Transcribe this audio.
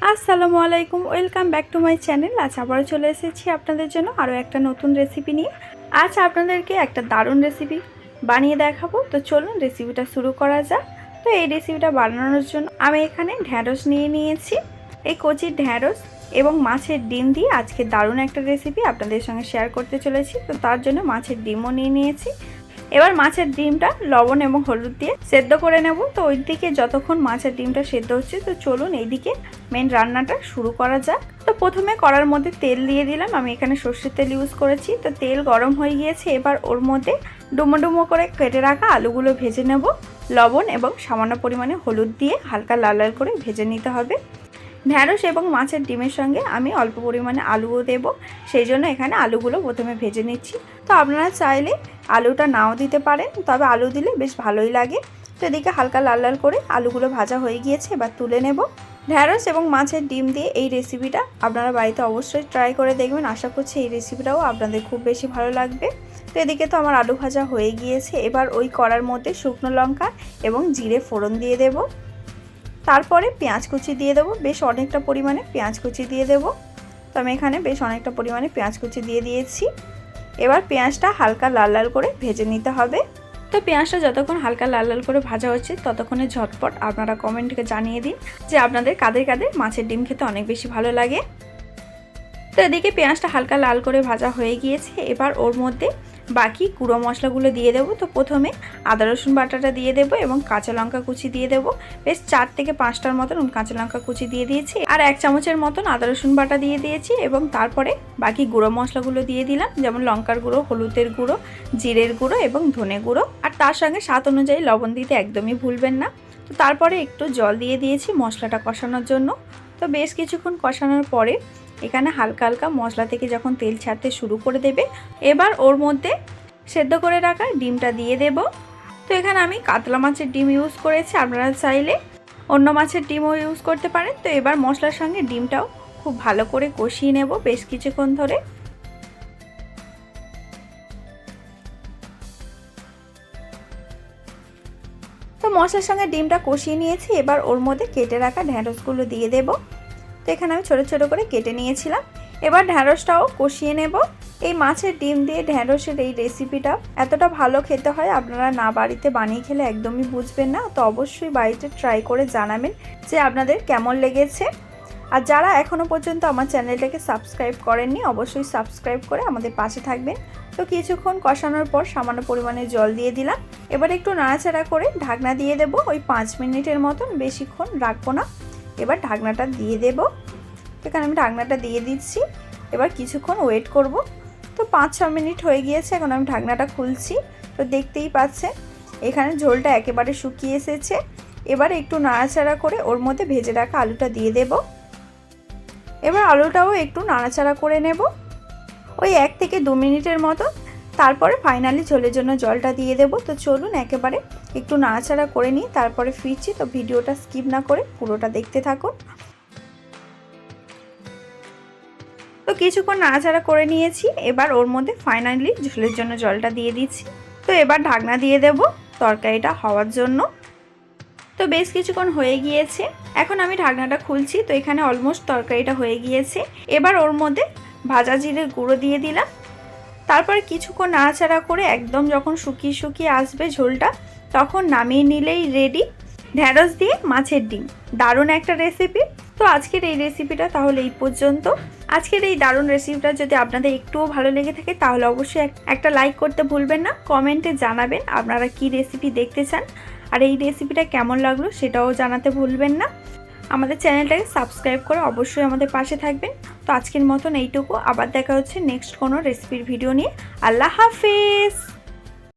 আসসালামু আলাইকুম, welcome back to my channel. আজ আবারও চলে এসেছি আপনাদের জন্য আরও একটা নতুন রেসিপি নিয়ে। আজ আপনাদেরকে একটা দারুণ রেসিপি বানিয়ে দেখাবো। তো চলুন রেসিপিটা শুরু করা যাক। তো এই রেসিপিটা বানানোর জন্য আমি এখানে ঢ্যাঁড়স নিয়ে নিয়েছি। এই কচি ঢ্যাঁড়স এবং মাছের ডিম দিয়ে আজকে দারুণ একটা রেসিপি আপনাদের সঙ্গে শেয়ার করতে চলেছি। তো তার জন্য মাছের ডিমও নিয়ে নিয়েছি। এবার মাছের ডিমটা লবণ এবং হলুদ দিয়ে সেদ্ধ করে নেব। তো ওই দিকে যতক্ষণ মাছের ডিমটা সেদ্ধ হচ্ছে, তো চলুন এইদিকে মেন রান্নাটা শুরু করা যাক। তো প্রথমে কড়ার মধ্যে তেল দিয়ে দিলাম। আমি এখানে সর্ষের তেল ইউজ করেছি। তো তেল গরম হয়ে গিয়েছে। এবার ওর মধ্যে ডুমো ডুমো করে কেটে রাখা আলুগুলো ভেজে নেব। লবণ এবং সামান্য পরিমাণে হলুদ দিয়ে হালকা লাল লাল করে ভেজে নিতে হবে। ঢ্যাঁড়স এবং মাছের ডিমের সঙ্গে আমি অল্প পরিমাণে আলুও দেব, সেই জন্য এখানে আলুগুলো প্রথমে ভেজে নিচ্ছি। তো আপনারা চাইলে আলুটা নাও দিতে পারেন, তবে আলু দিলে বেশ ভালোই লাগে। তো এদিকে হালকা লাল লাল করে আলুগুলো ভাজা হয়ে গিয়েছে, এবার তুলে নেব। ঢ্যাঁড়স এবং মাছের ডিম দিয়ে এই রেসিপিটা আপনারা বাড়িতে অবশ্যই ট্রাই করে দেখবেন। আশা করছি এই রেসিপিটাও আপনাদের খুব বেশি ভালো লাগবে। তো এদিকে তো আমার আলু ভাজা হয়ে গিয়েছে। এবার ওই কড়ার মধ্যে শুকনো লঙ্কা এবং জিরে ফোড়ন দিয়ে দেব। তারপরে পেঁয়াজ কুচি দিয়ে দেবো, বেশ অনেকটা পরিমাণে পেঁয়াজ কুচি দিয়ে দেবো। তো আমি এখানে বেশ অনেকটা পরিমাণে পেঁয়াজ কুচি দিয়ে দিয়েছি। এবার পেঁয়াজটা হালকা লাল লাল করে ভেজে নিতে হবে। তো পেঁয়াজটা যতক্ষণ হালকা লাল লাল করে ভাজা হচ্ছে, ততক্ষণে ঝটপট আপনারা কমেন্টে জানিয়ে দিন যে আপনাদের কাদের কাদের মাছের ডিম খেতে অনেক বেশি ভালো লাগে। তো এদিকে পেঁয়াজটা হালকা লাল করে ভাজা হয়ে গিয়েছে। এবার ওর মধ্যে বাকি গুঁড়ো মশলাগুলো দিয়ে দেবো। তো প্রথমে আদা রসুন বাটাটা দিয়ে দেবো এবং কাঁচা লঙ্কা কুচি দিয়ে দেবো। বেশ 4 থেকে 5টার মতন কাঁচা লঙ্কা কুচি দিয়ে দিয়েছি, আর 1 চামচের মতন আদা রসুন বাটা দিয়ে দিয়েছি। এবং তারপরে বাকি গুঁড়ো মশলাগুলো দিয়ে দিলাম, যেমন লঙ্কার গুঁড়ো, হলুদের গুঁড়ো, জিরের গুঁড়ো এবং ধনে গুঁড়ো। আর তার সঙ্গে স্বাদ অনুযায়ী লবণ দিতে একদমই ভুলবেন না। তো তারপরে একটু জল দিয়ে দিয়েছি মশলাটা কষানোর জন্য। তো বেশ কিছুক্ষণ কষানোর পরে এখানে হালকা হালকা মশলা থেকে যখন তেল ছাড়তে শুরু করে দেবে, এবার ওর মধ্যে সেদ্ধ করে রাখা ডিমটা দিয়ে দেব। তো এখানে আমি কাতলা মাছের ডিম ইউজ করেছি, আপনারা চাইলে অন্য মাছের ডিমও ইউজ করতে পারেন। তো এবার মশলার সঙ্গে ডিমটাও খুব ভালো করে কষিয়ে নেব বেশ কিছুক্ষণ ধরে। তো মশলার সঙ্গে ডিমটা কষিয়ে নিয়েছি। এবার ওর মধ্যে কেটে রাখা ঢ্যাঁড়সগুলো দিয়ে দেব। তো এখানে আমি ছোট ছোট করে কেটে নিয়েছিলাম। এবার ঢ্যাঁড়সটাও কষিয়ে নেব। এই মাছের ডিম দিয়ে ঢ্যাঁড়সের এই রেসিপিটা এতটা ভালো খেতে হয়, আপনারা না বাড়িতে বানিয়ে খেলে একদমই বুঝবেন না। তো অবশ্যই বাড়িতে ট্রাই করে জানাবেন যে আপনাদের কেমন লেগেছে। আর যারা এখনও পর্যন্ত আমার চ্যানেলটাকে সাবস্ক্রাইব করেননি, অবশ্যই সাবস্ক্রাইব করে আমাদের পাশে থাকবেন। তো কিছুক্ষণ কষানোর পর সামান্য পরিমাণে জল দিয়ে দিলাম। এবার একটু নাড়াচাড়া করে ঢাকনা দিয়ে দেব। ওই 5 মিনিটের মতন, বেশিক্ষণ রাখবো না। এবার ঢাকনাটা দিয়ে দেব। এখানে আমি ঢাকনাটা দিয়ে দিচ্ছি। এবার কিছুক্ষণ ওয়েট করব। তো 5-6 মিনিট হয়ে গিয়েছে। এখন আমি ঢাকনাটা খুলছি। তো দেখতেই পাচ্ছেন এখানে ঝোলটা একেবারে শুকিয়ে এসেছে। এবার একটু নাড়াচাড়া করে ওর মধ্যে ভেজে রাখা আলুটা দিয়ে দেব। এবার আলুটাও একটু নাড়াচাড়া করে নেব ওই 1 থেকে 2 মিনিটের মতো। তারপরে ফাইনালি ঝোলের জন্য জলটা দিয়ে দেব। তো চলুন একেবারে একটু নাড়াচাড়া করে নিই, তারপরে ফিরছি। তো ভিডিওটা স্কিপ না করে পুরোটা দেখতে থাকুন। তো কিছুক্ষণ নাড়াচাড়া করে নিয়েছি। এবার ওর মধ্যে ফাইনালি ঝোলের জন্য জলটা দিয়ে দিচ্ছি। তো এবার ঢাকনা দিয়ে দেব তরকারিটা হওয়ার জন্য। তো বেশ কিছুক্ষণ হয়ে গিয়েছে। এখন আমি ঢাকনাটা খুলছি। তো এখানে অলমোস্ট তরকারিটা হয়ে গিয়েছে। এবার ওর মধ্যে ভাজা জিরের গুঁড়ো দিয়ে দিলাম। তারপরে কিছুক্ষণ নাড়াচাড়া করে একদম যখন শুকিয়ে শুকিয়ে আসবে ঝোলটা, তখন নামিয়ে নিলেই রেডি ঢ্যাঁড়স দিয়ে মাছের ডিম। দারুণ একটা রেসিপি। তো আজকের এই রেসিপিটা তাহলে এই পর্যন্ত। আজকের এই দারুণ রেসিপিটা যদি আপনাদের একটুও ভালো লেগে থাকে, তাহলে অবশ্যই একটা লাইক করতে ভুলবেন না। কমেন্টে জানাবেন আপনারা কি রেসিপি দেখতে চান, আর এই রেসিপিটা কেমন লাগলো সেটাও জানাতে ভুলবেন না। আমাদের চ্যানেলটাকে সাবস্ক্রাইব করে অবশ্যই আমাদের পাশে থাকবেন। তো আজকের মতন এইটুকু। আবার দেখা হচ্ছে নেক্সট কোনো রেসিপির ভিডিও নিয়ে। আল্লাহ হাফেজ।